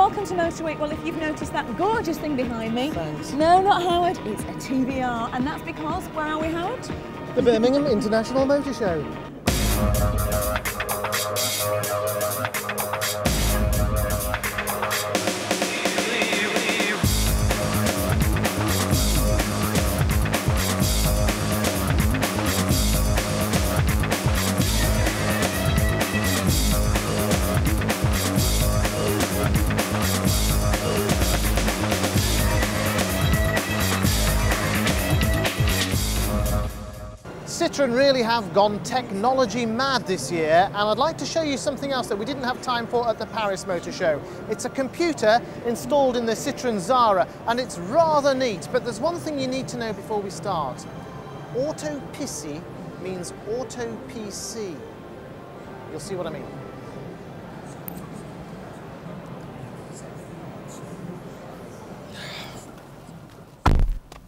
welcome to Motor Week. Well, if you've noticed that gorgeous thing behind me. Thanks. No, not Howard, it's a TVR, and that's because, where are we, Howard? The Birmingham International Motor Show. Citroën really have gone technology mad this year, and I'd like to show you something else that we didn't have time for at the Paris Motor Show. It's a computer installed in the Citroën Zara, and it's rather neat, but there's one thing you need to know before we start. Auto PC means auto PC. You'll see what I mean.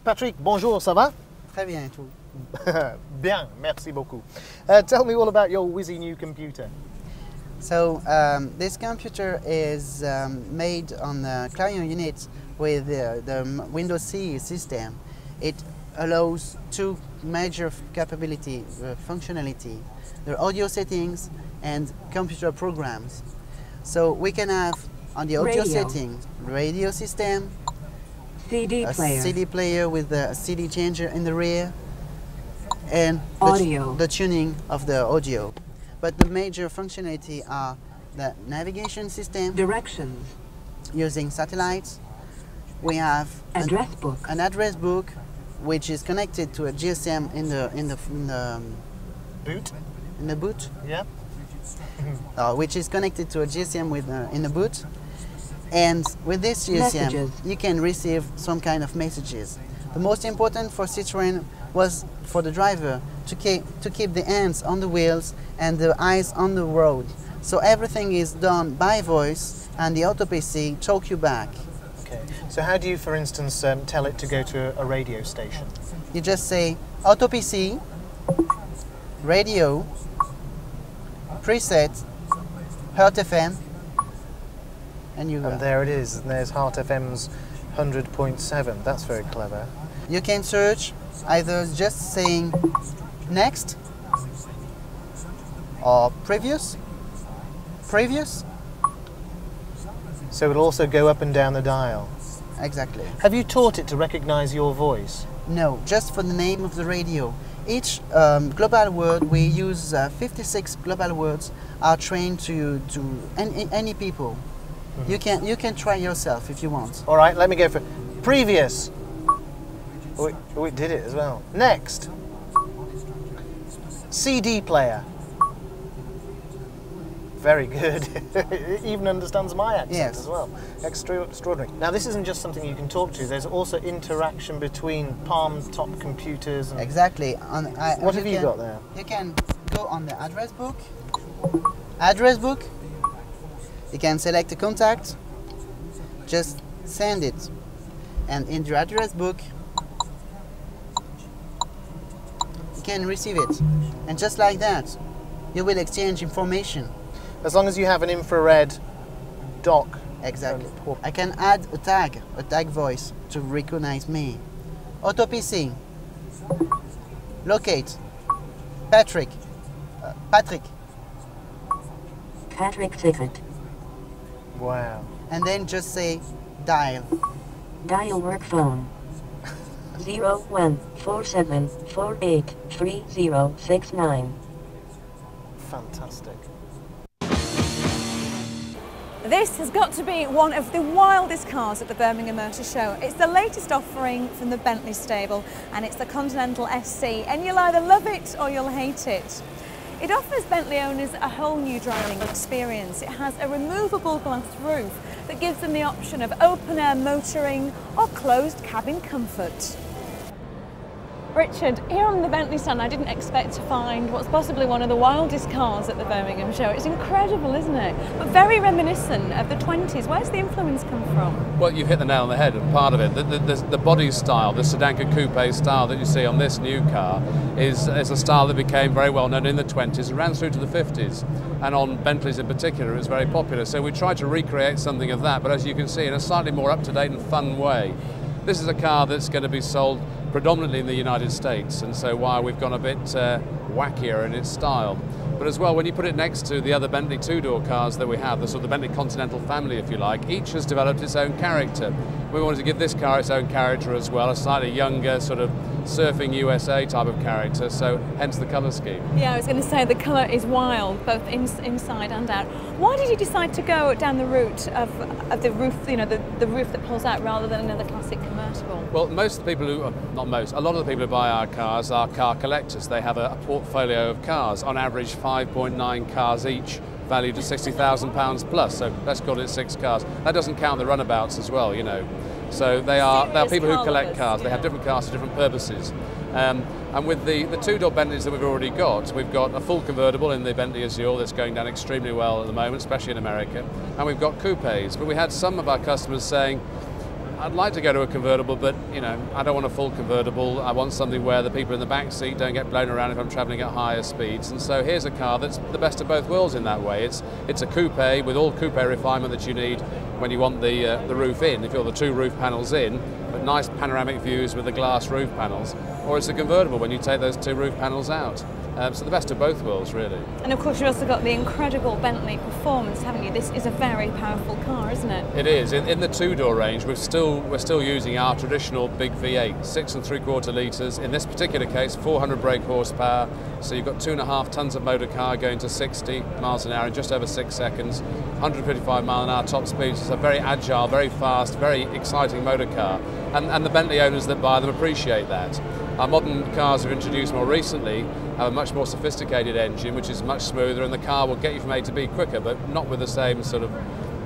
Patrick, bonjour, ça va? Très bien, et tout. Bien, merci beaucoup. Tell me all about your whizzy new computer. So this computer is made on the client unit with the Windows CE system. It allows two major functionality: the audio settings and computer programs. So we can have on the audio settings radio system, CD player, CD player with the CD changer in the rear, and the tuning of the audio. But the major functionality are the navigation system, directions using satellites. We have an address book, which is connected to a GSM in the boot. In the boot. Yeah. Which is connected to a GSM in the boot. And with this GSM, you can receive some kind of messages. The most important for Citroën was for the driver to keep the hands on the wheels and the eyes on the road. So everything is done by voice, and the Auto PC talk you back. Okay. So how do you, for instance, tell it to go to a radio station? You just say Auto PC, radio, preset, Heart FM, and you go. And there it is. And there's Heart FM's 100.7. That's very clever. You can search either just saying next or previous. So it'll also go up and down the dial. Exactly. Have you taught it to recognize your voice? No, just for the name of the radio. Each global word, we use 56 global words, are trained to any people. Mm-hmm. You can try yourself if you want. All right, let me go for previous. Oh, it did it as well. Next. CD player. Very good. It even understands my accent as well. Extraordinary. Now, this isn't just something you can talk to. There's also interaction between palm-top computers. And exactly. What have you got there? You can go on the address book. Address book. You can select a contact. Just send it. And in your address book, you can receive it. And just like that, you will exchange information. As long as you have an infrared dock. Exactly. I can add a tag voice to recognize me. Auto PC. Locate. Patrick. Patrick Ticket. Wow. And then just say dial. Dial work phone. 0147483069. Fantastic. This has got to be one of the wildest cars at the Birmingham Motor Show. It's the latest offering from the Bentley stable, and it's the Continental SC, and you'll either love it or you'll hate it. It offers Bentley owners a whole new driving experience. It has a removable glass roof that gives them the option of open-air motoring or closed cabin comfort. Richard, here on the Bentley stand, I didn't expect to find what's possibly one of the wildest cars at the Birmingham show. It's incredible, isn't it? But very reminiscent of the 20s. Where's the influence come from? Well, you've hit the nail on the head, and part of it, the body style, the sedan coupe style that you see on this new car is a style that became very well known in the 20s and ran through to the 50s. And on Bentleys in particular, it was very popular. So we tried to recreate something of that, but as you can see, in a slightly more up-to-date and fun way. This is a car that's going to be sold predominantly in the United States, and so why we've gone a bit wackier in its style. But as well, when you put it next to the other Bentley two-door cars that we have, the sort of the Bentley Continental family, if you like, each has developed its own character. We wanted to give this car its own character as well, a slightly younger, sort of surfing USA type of character, so hence the colour scheme. Yeah, I was going to say the colour is wild, both inside and out. Why did you decide to go down the route of the roof, you know, the roof that pulls out rather than another classic convertible? Well, most of the people who, not most, a lot of the people who buy our cars are car collectors. They have a portfolio of cars, on average 5.9 cars each, valued at £60,000 plus, so let's call it 6 cars. That doesn't count the runabouts as well, you know. So they are people who collect cars. They have different cars for different purposes. And with the two-door Bentleys that we've already got, we've got a full convertible in the Bentley Azure that's going down extremely well at the moment, especially in America. And we've got coupes. But we had some of our customers saying, I'd like to go to a convertible, but you know, I don't want a full convertible. I want something where the people in the back seat don't get blown around if I'm travelling at higher speeds. And so here's a car that's the best of both worlds in that way. It's a coupe with all coupe refinement that you need when you want the roof in, if you're the 2 roof panels in, but nice panoramic views with the glass roof panels. Or it's a convertible when you take those 2 roof panels out. So the best of both worlds, really. And of course, you've also got the incredible Bentley performance, haven't you? This is a very powerful car, isn't it? It is. In the two-door range, we're still using our traditional big V8, 6 3/4 litres. In this particular case, 400 brake horsepower. So you've got 2.5 tons of motor car going to 60 miles an hour in just over 6 seconds, 155 mile an hour top speed. It's a very agile, very fast, very exciting motor car. And the Bentley owners that buy them appreciate that. Our modern cars we've introduced more recently have a much more sophisticated engine, which is much smoother, and the car will get you from A to B quicker, but not with the same sort of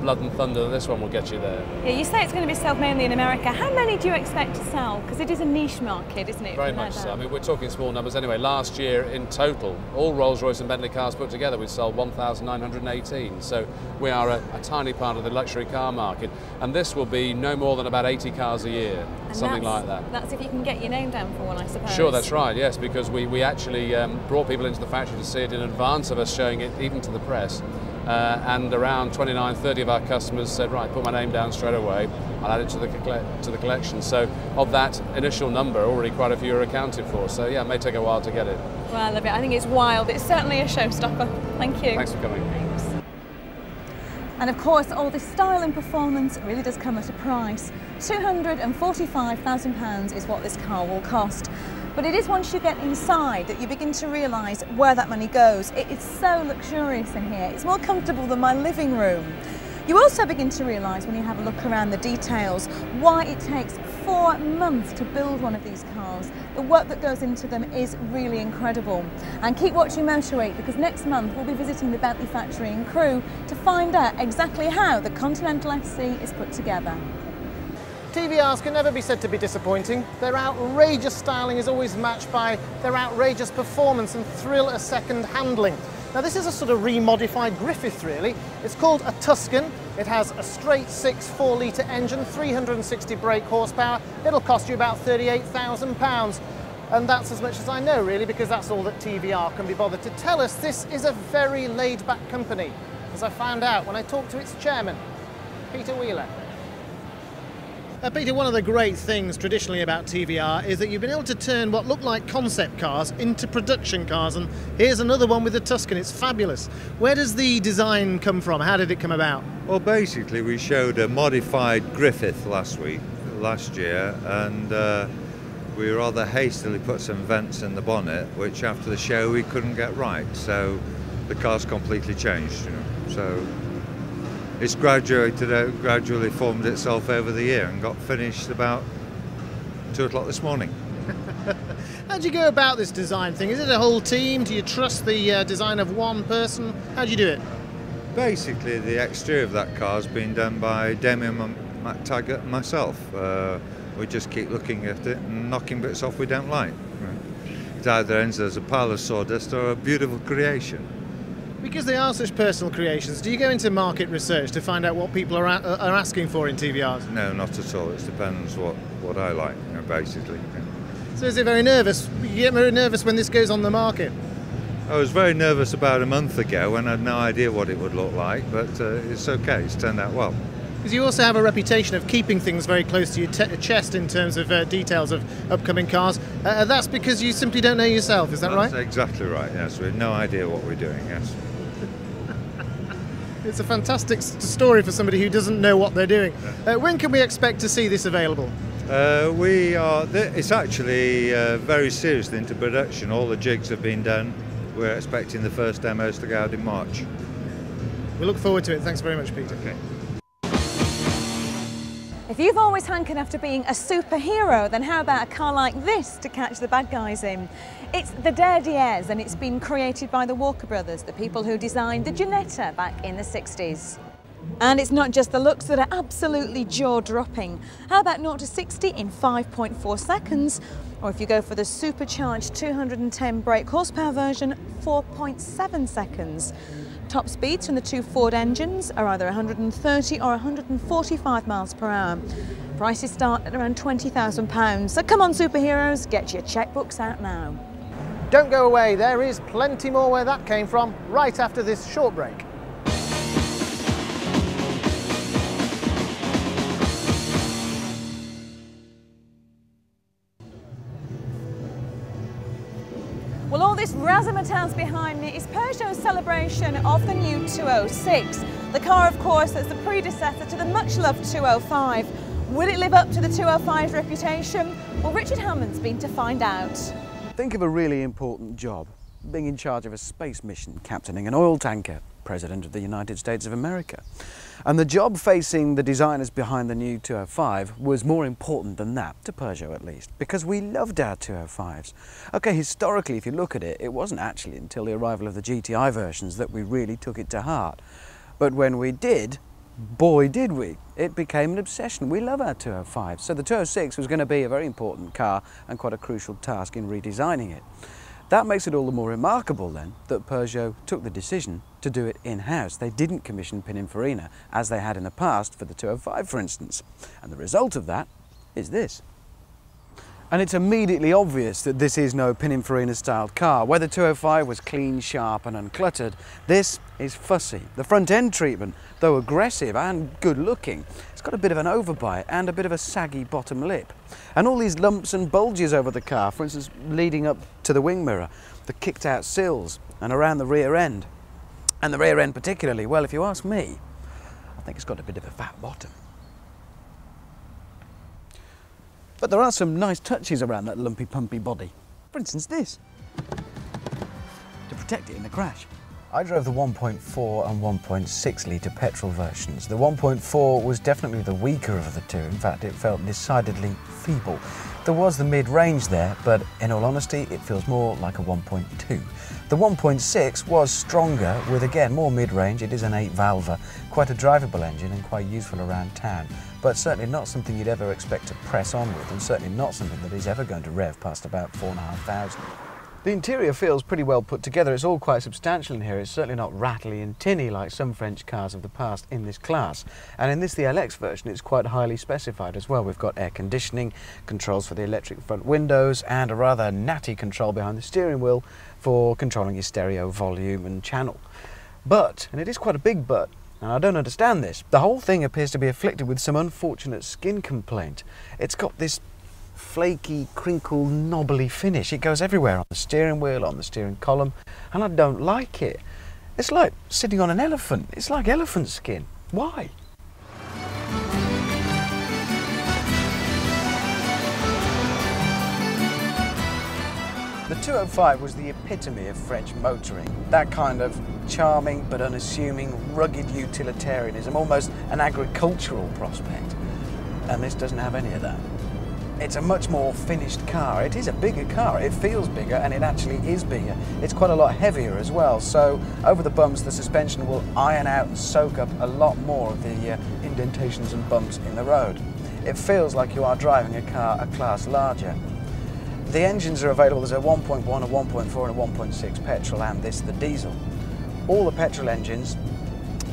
blood and thunder that this one will get you there. Yeah, you say it's going to be sold mainly in America. How many do you expect to sell? Because it is a niche market, isn't it? Very much so. I mean, we're talking small numbers anyway. Last year, in total, all Rolls-Royce and Bentley cars put together, we sold 1,918. So we are a tiny part of the luxury car market. And this will be no more than about 80 cars a year, and something like that. That's if you can get your name down for one, I suppose. Sure, that's right, yes, because we actually brought people into the factory to see it in advance of us showing it even to the press. And around 29, 30 of our customers said, right, put my name down straight away, I'll add it to the collection. So of that initial number, already quite a few are accounted for. So yeah, it may take a while to get it. Well, I love it. I think it's wild. It's certainly a showstopper. Thank you. Thanks for coming. Thanks. And of course, all this style and performance really does come at a price. £245,000 is what this car will cost. But it is once you get inside that you begin to realise where that money goes. It is so luxurious in here. It's more comfortable than my living room. You also begin to realise when you have a look around the details why it takes 4 months to build one of these cars. The work that goes into them is really incredible. And keep watching Motor Week, because next month we'll be visiting the Bentley factory in Crewe to find out exactly how the Continental SC is put together. TVRs can never be said to be disappointing. Their outrageous styling is always matched by their outrageous performance and thrill-a-second handling. Now this is a sort of remodified Griffith really. It's called a Tusken. It has a straight 6 4-litre engine, 360 brake horsepower. It'll cost you about £38,000. And that's as much as I know really, because that's all that TVR can be bothered to tell us. This is a very laid-back company, as I found out when I talked to its chairman, Peter Wheeler. Peter, one of the great things traditionally about TVR is that you've been able to turn what look like concept cars into production cars, and here's another one with the Tusken. It's fabulous. Where does the design come from? How did it come about? Well, basically we showed a modified Griffith last year, and we rather hastily put some vents in the bonnet, which after the show we couldn't get right, so the car's completely changed, you know. So it's gradually formed itself over the year and got finished about 2 o'clock this morning. How do you go about this design thing? Is it a whole team? Do you trust the design of one person? How do you do it? Basically, the exterior of that car has been done by Damien McTaggart and myself. We just keep looking at it and knocking bits off we don't like. It either ends as a pile of sawdust or a beautiful creation. Because they are such personal creations, do you go into market research to find out what people are asking for in TVRs? No, not at all. It depends what I like, basically. So is it very nervous? You get very nervous when this goes on the market? I was very nervous about a month ago when I had no idea what it would look like, but it's okay. It's turned out well. Because you also have a reputation of keeping things very close to your chest in terms of details of upcoming cars. That's because you simply don't know yourself, is that right? That's exactly right, yes. We have no idea what we're doing, yes. It's a fantastic story for somebody who doesn't know what they're doing. When can we expect to see this available? It's actually very seriously into production. All the jigs have been done. We're expecting the first demos to go out in March. We look forward to it. Thanks very much, Peter. Okay. If you've always hankered after being a superhero, then how about a car like this to catch the bad guys in? It's the Derrière, and it's been created by the Walker brothers, the people who designed the Ginetta back in the 60s. And it's not just the looks that are absolutely jaw-dropping. How about 0 to 60 in 5.4 seconds? Or if you go for the supercharged 210 brake horsepower version, 4.7 seconds. Top speeds from the two Ford engines are either 130 or 145 miles per hour. Prices start at around £20,000. So come on, superheroes, get your checkbooks out now. Don't go away, there is plenty more where that came from right after this short break. Well, all this razzmatazz behind me is Peugeot's celebration of the new 206. The car, of course, that's the predecessor to the much-loved 205. Will it live up to the 205's reputation? Well, Richard Hammond's been to find out. Think of a really important job, being in charge of a space mission, captaining an oil tanker, President of the United States of America. And the job facing the designers behind the new 205 was more important than that, to Peugeot at least, because we loved our 205s. Okay, historically, if you look at it, it wasn't actually until the arrival of the GTI versions that we really took it to heart. But when we did, boy did we. It became an obsession. We love our 205. So the 206 was going to be a very important car and quite a crucial task in redesigning it. That makes it all the more remarkable then that Peugeot took the decision to do it in-house. They didn't commission Pininfarina as they had in the past for the 205, for instance. And the result of that is this. And it's immediately obvious that this is no Pininfarina styled car. Where the 205 was clean, sharp and uncluttered, this is fussy. The front end treatment, though aggressive and good looking, it's got a bit of an overbite and a bit of a saggy bottom lip. And all these lumps and bulges over the car, for instance, leading up to the wing mirror, the kicked out sills and around the rear end. And the rear end particularly, well, if you ask me, I think it's got a bit of a fat bottom. But there are some nice touches around that lumpy pumpy body. For instance this, to protect it in the crash. I drove the 1.4 and 1.6 litre petrol versions. The 1.4 was definitely the weaker of the two. In fact, it felt decidedly feeble. There was the mid-range there, but in all honesty, it feels more like a 1.2. The 1.6 was stronger with, again, more mid-range. It is an 8-valver, quite a drivable engine and quite useful around town, but certainly not something you'd ever expect to press on with, and certainly not something that is ever going to rev past about 4,500. The interior feels pretty well put together. It's all quite substantial in here. It's certainly not rattly and tinny like some French cars of the past in this class. And in this, the LX version, it's quite highly specified as well. We've got air conditioning, controls for the electric front windows, and a rather natty control behind the steering wheel for controlling your stereo volume and channel. But, and it is quite a big but, and I don't understand this, the whole thing appears to be afflicted with some unfortunate skin complaint. It's got this flaky, crinkle, knobbly finish. It goes everywhere, on the steering wheel, on the steering column, and I don't like it. It's like sitting on an elephant. It's like elephant skin. Why? The 205 was the epitome of French motoring. That kind of charming but unassuming, rugged utilitarianism, almost an agricultural prospect. And this doesn't have any of that. It's a much more finished car. It is a bigger car. It feels bigger, and it actually is bigger. It's quite a lot heavier as well, so over the bumps the suspension will iron out and soak up a lot more of the indentations and bumps in the road. it feels like you are driving a car a class larger. The engines are available. There's a 1.1, a 1.4 and a 1.6 petrol, and this, the diesel. All the petrol engines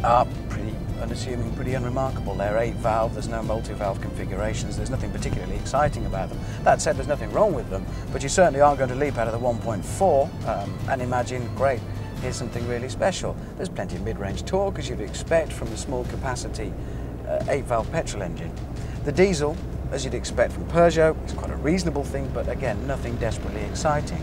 are pretty unassuming, pretty unremarkable. They're 8-valve, there's no multi-valve configurations, there's nothing particularly exciting about them. That said, there's nothing wrong with them, but you certainly aren't going to leap out of the 1.4 and imagine, great, here's something really special. There's plenty of mid-range torque, as you'd expect from the small capacity 8-valve petrol engine. The diesel, as you'd expect from Peugeot, is quite a reasonable thing, but again, nothing desperately exciting.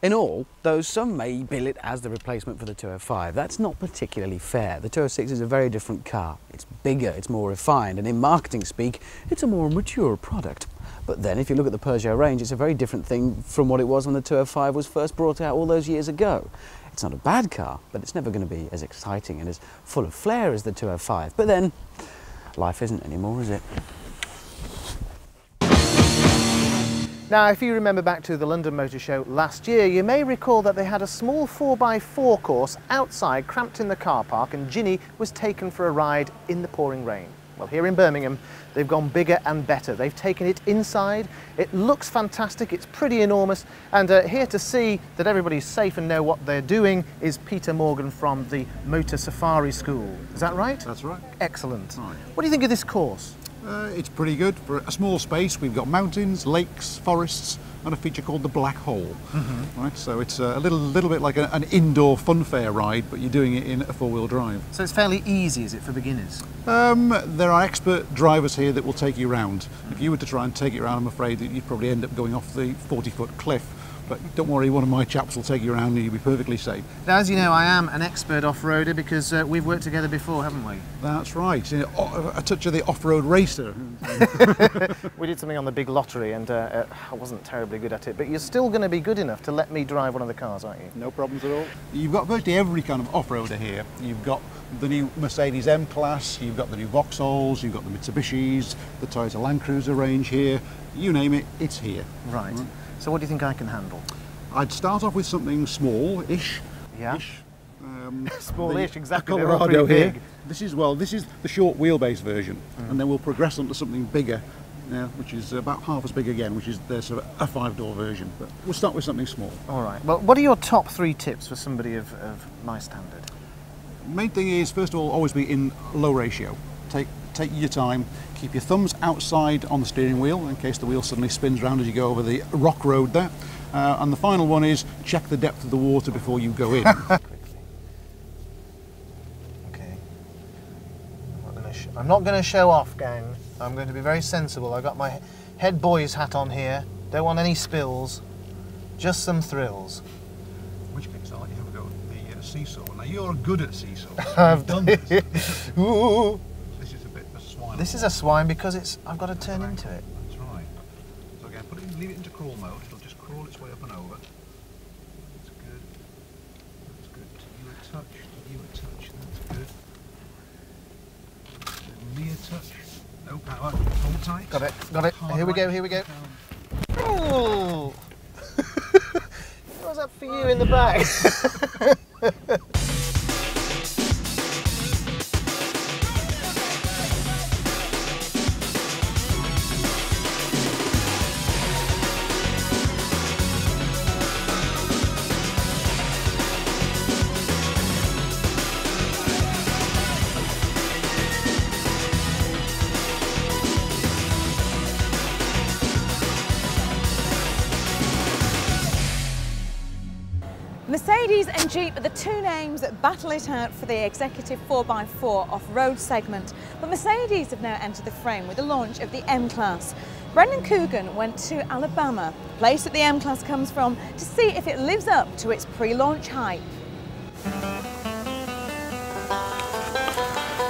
In all, though some may bill it as the replacement for the 205, that's not particularly fair. The 206 is a very different car. It's bigger, it's more refined, and in marketing speak, it's a more mature product. But then if you look at the Peugeot range, it's a very different thing from what it was when the 205 was first brought out all those years ago. It's not a bad car, but it's never going to be as exciting and as full of flair as the 205. But then, life isn't anymore, is it? Now, if you remember back to the London Motor Show last year, you may recall that they had a small 4x4 course outside, cramped in the car park, and Ginny was taken for a ride in the pouring rain. Well, here in Birmingham, they've gone bigger and better. They've taken it inside. It looks fantastic. It's pretty enormous. And here to see that everybody's safe and know what they're doing is Peter Morgan from the Motor Safari School. Is that right? That's right. Excellent. Right. What do you think of this course? It's pretty good. For a small space, we've got mountains, lakes, forests, and a feature called the Black Hole. Right, so it's a little bit like an indoor funfair ride, but you're doing it in a four-wheel drive. So it's fairly easy, is it, for beginners? There are expert drivers here that will take you around. If you were to try and take it around, I'm afraid that you'd probably end up going off the 40-foot cliff. But don't worry, one of my chaps will take you around and you'll be perfectly safe. Now, as you know, I am an expert off-roader because we've worked together before, haven't we? That's right. A touch of the off-road racer. We did something on the big lottery and I wasn't terribly good at it, but you're still going to be good enough to let me drive one of the cars, aren't you? No problems at all. You've got virtually every kind of off-roader here. You've got the new Mercedes M-Class, you've got the new Vauxhalls, you've got the Mitsubishis, the Toyota Land Cruiser range here. You name it, it's here. Right. So what do you think I can handle? I'd start off with something small-ish. Yeah. Small-ish, exactly. Colorado here. This is the short wheelbase version, and then we'll progress on to something bigger, which is about half as big again, which is the sort of a 5-door version. But we'll start with something small. All right. Well, what are your top 3 tips for somebody of my standard? Main thing is, first of all, always be in low ratio. Take your time. Keep your thumbs outside on the steering wheel in case the wheel suddenly spins around as you go over the rock road there. And the final one is check the depth of the water before you go in. Okay. I'm not going to show off, gang. I'm going to be very sensible. I've got my head boy's hat on here. Don't want any spills. Just some thrills. Which bits are you have a go at the seesaw? Now you're good at seesaws. I've done this. Ooh. This is a bit of a swine. This is a swine because I've got to turn into it. That's right. So again, leave it into crawl mode. It'll just crawl its way up and over. That's good. That's good. You a touch. You a touch. That's good. Me a touch. No power. Hold tight. Got it. Got it. Here we go. Here we go. Oh! What was that for you in the back? Mercedes and Jeep are the two names that battle it out for the executive 4x4 off-road segment, but Mercedes have now entered the frame with the launch of the M-Class. Brendan Coogan went to Alabama, the place that the M-Class comes from, to see if it lives up to its pre-launch hype.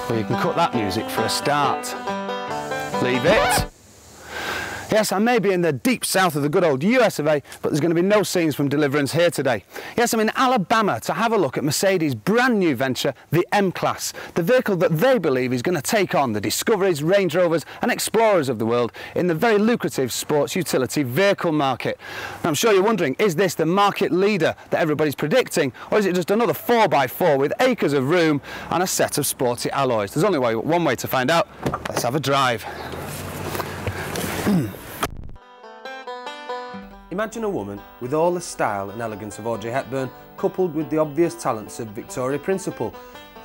Well, you can cut that music for a start. Leave it. Yes, I may be in the deep south of the good old US of A, but there's going to be no scenes from Deliverance here today. Yes, I'm in Alabama to have a look at Mercedes' brand new venture, the M-Class, the vehicle that they believe is going to take on the Discoveries, Range Rovers and Explorers of the world in the very lucrative sports utility vehicle market. Now, I'm sure you're wondering, is this the market leader that everybody's predicting, or is it just another 4x4 with acres of room and a set of sporty alloys? There's only one way to find out. Let's have a drive. Imagine a woman with all the style and elegance of Audrey Hepburn, coupled with the obvious talents of Victoria Principal.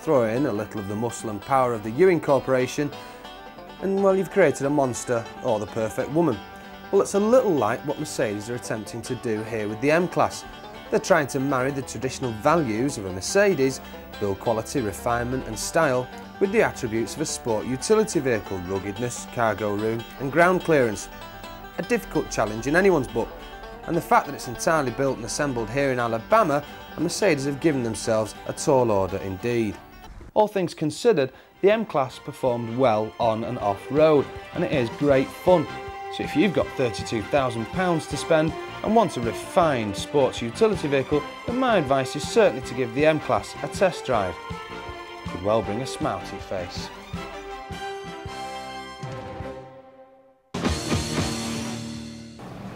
Throw in a little of the muscle and power of the Ewing Corporation, and well, you've created a monster or the perfect woman. Well, it's a little like what Mercedes are attempting to do here with the M-Class. They're trying to marry the traditional values of a Mercedes, build quality, refinement and style, with the attributes of a sport utility vehicle, ruggedness, cargo room and ground clearance. A difficult challenge in anyone's book, and the fact that it's entirely built and assembled here in Alabama, and Mercedes have given themselves a tall order indeed. All things considered, the M-Class performed well on and off-road, and it is great fun. So if you've got £32,000 to spend and want a refined sports utility vehicle, then my advice is certainly to give the M-Class a test drive. Could well bring a smile to your face.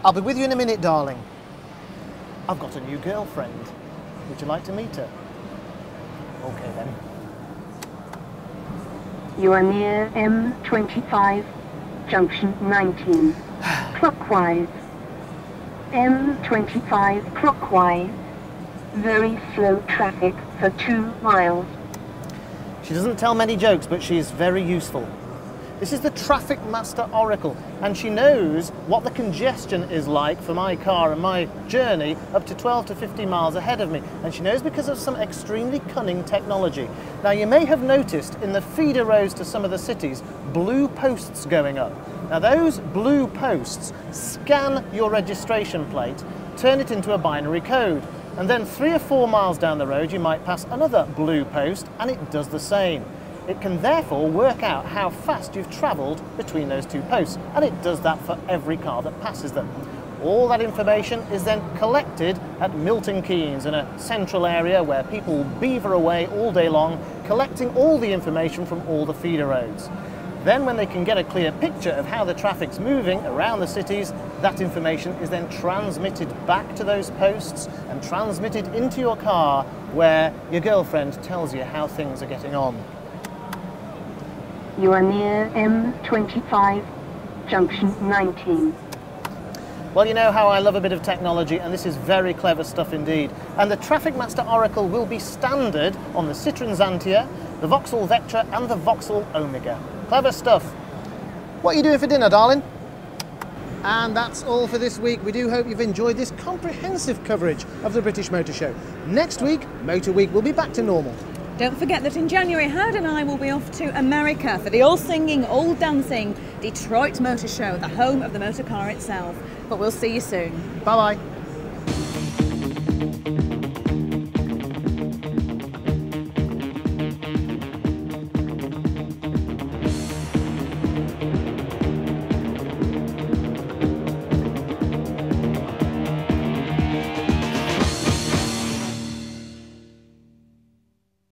I'll be with you in a minute, darling. I've got a new girlfriend. Would you like to meet her? Okay then. You are near M25, junction 19, clockwise. M25 clockwise. Very slow traffic for 2 miles. She doesn't tell many jokes, but she's very useful. This is the Traffic Master Oracle, and she knows what the congestion is like for my car and my journey up to 12 to 15 miles ahead of me. And she knows because of some extremely cunning technology. Now, you may have noticed in the feeder roads to some of the cities, blue posts going up. Now, those blue posts scan your registration plate, turn it into a binary code, and then 3 or 4 miles down the road, you might pass another blue post, and it does the same. It can therefore work out how fast you've travelled between those 2 posts, and it does that for every car that passes them. All that information is then collected at Milton Keynes, in a central area where people beaver away all day long, collecting all the information from all the feeder roads. Then when they can get a clear picture of how the traffic's moving around the cities, that information is then transmitted back to those posts and transmitted into your car, where your girlfriend tells you how things are getting on. You are near M25, junction 19. Well, you know how I love a bit of technology, and this is very clever stuff indeed. And the Traffic Master Oracle will be standard on the Citroën Xantia, the Vauxhall Vectra and the Vauxhall Omega. Clever stuff. What are you doing for dinner, darling? And that's all for this week. We do hope you've enjoyed this comprehensive coverage of the British Motor Show. Next week, Motor Week will be back to normal. Don't forget that in January, Howard and I will be off to America for the all-singing, all-dancing Detroit Motor Show, the home of the motor car itself. But we'll see you soon. Bye-bye.